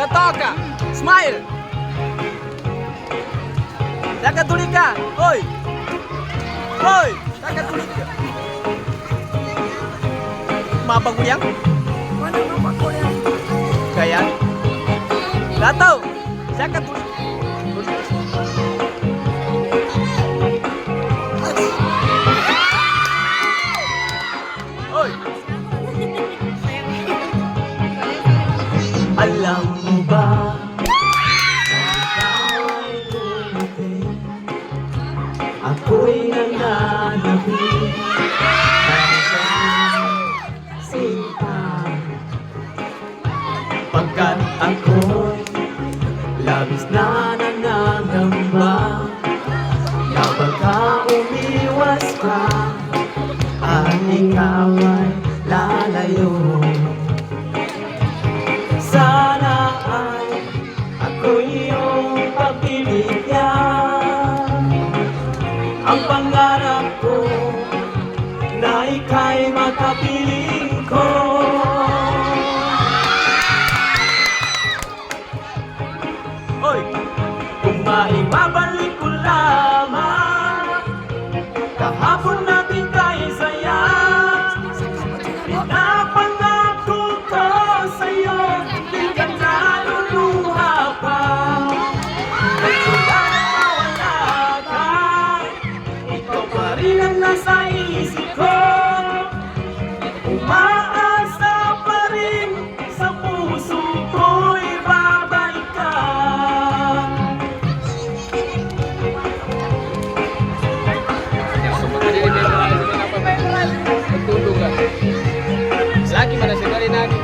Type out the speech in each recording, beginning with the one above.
Totoo ka. Smile. Nakatuloy ka. Oy. Oy. Nakatuloy ka. Mapagulyang? Mana mapagulyang? Kaya? Gatau. Nakatuloy. Oy. Alam mo ba? Ako'y nananabik sinta pagkat ako'y labis na nanangamba na baka umiwas ka at ikaw ay lalayo. Sana ay ako'y iyong pagbibigyan ang pangarap ko na ika'y makapiling ko. Oy. Kung maibabalik ko lamang kahapon natin kay saya, pinapangako ko sa'yo, di ka naluluha pa. Nagsulat na wala ka, ikaw pa rin ang nasa isip ko. Umaasa pa rin sa puso ko'y babalik ka. Lagi mana sekali nani.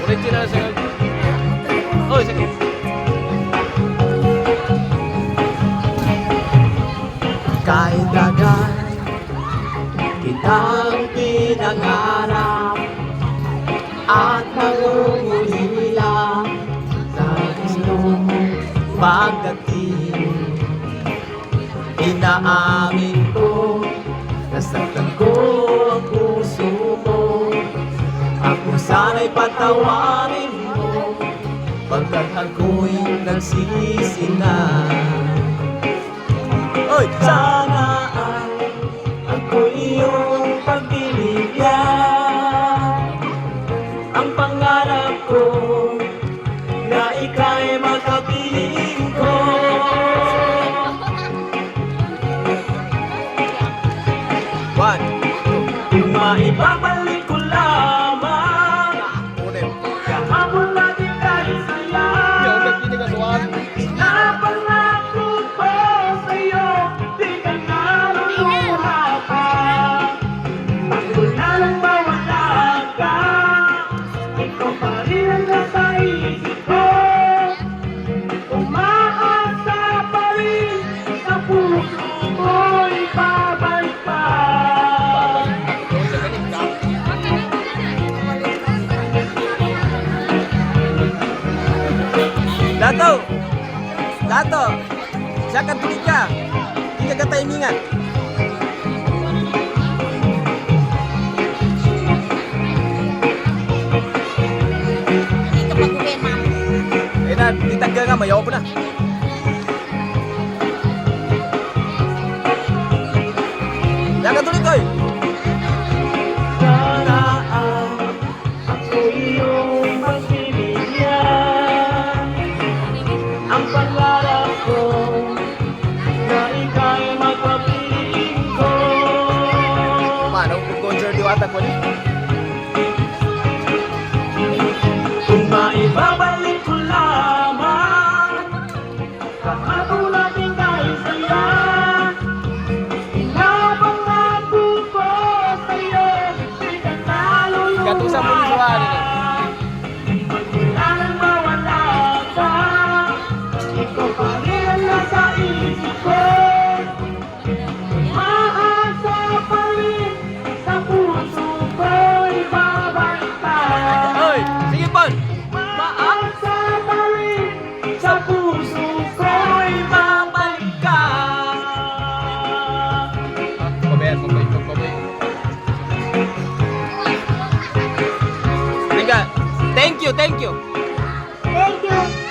Original sekali. Oh, sakit. Kahit dagat kitang pinangarap at mangungulila sa gustong pagdating, inaamin ko nasaktan ko ang puso mo. Ako sana'y patawarin mo pagkat ako'y nagsisi na. Oy, Sana ay ako'y iyong pagbibigyan ang pangarap ko na ika'y makapiling ko. one. Kung maibabalik ko lamang Ulit. kahapon natin kay saya, Yo, begini ka suwan. napangako ko sa'yo, di ka naluluha pa. Mula nang mawala ka, ikaw pa rin ang nasa isip ko. Umaasa pa rin sa puso ko'y babalik pa. Dato. Dato. Siya tuloy ka. Hindi ka timingan. Hindi ka pag-uwi, ma'am. Eh na, ditanggal nga, mayaw po na. Siya tuloy ko eh. Sana ay ako'y iyong pagbibigyan ang pangarap ko na ika'y magpapiling ko. Paano kung concert yung atak ko niya? Kung maibabalik ko lamang kahapon natin kay saya, pinapangako ko sa'yo, di ka naluluha Katusan mo yung suwan eh. Wala nang mawala ka, ikaw pa rin ang nasa isip ko. Umaasa pa rin sa puso ko'y babalik ka. Oy, sige Pon. Umaasa pa rin sa puso ko'y babalik ka. Pabayad, pabayad. Tingga, thank you. Thank you.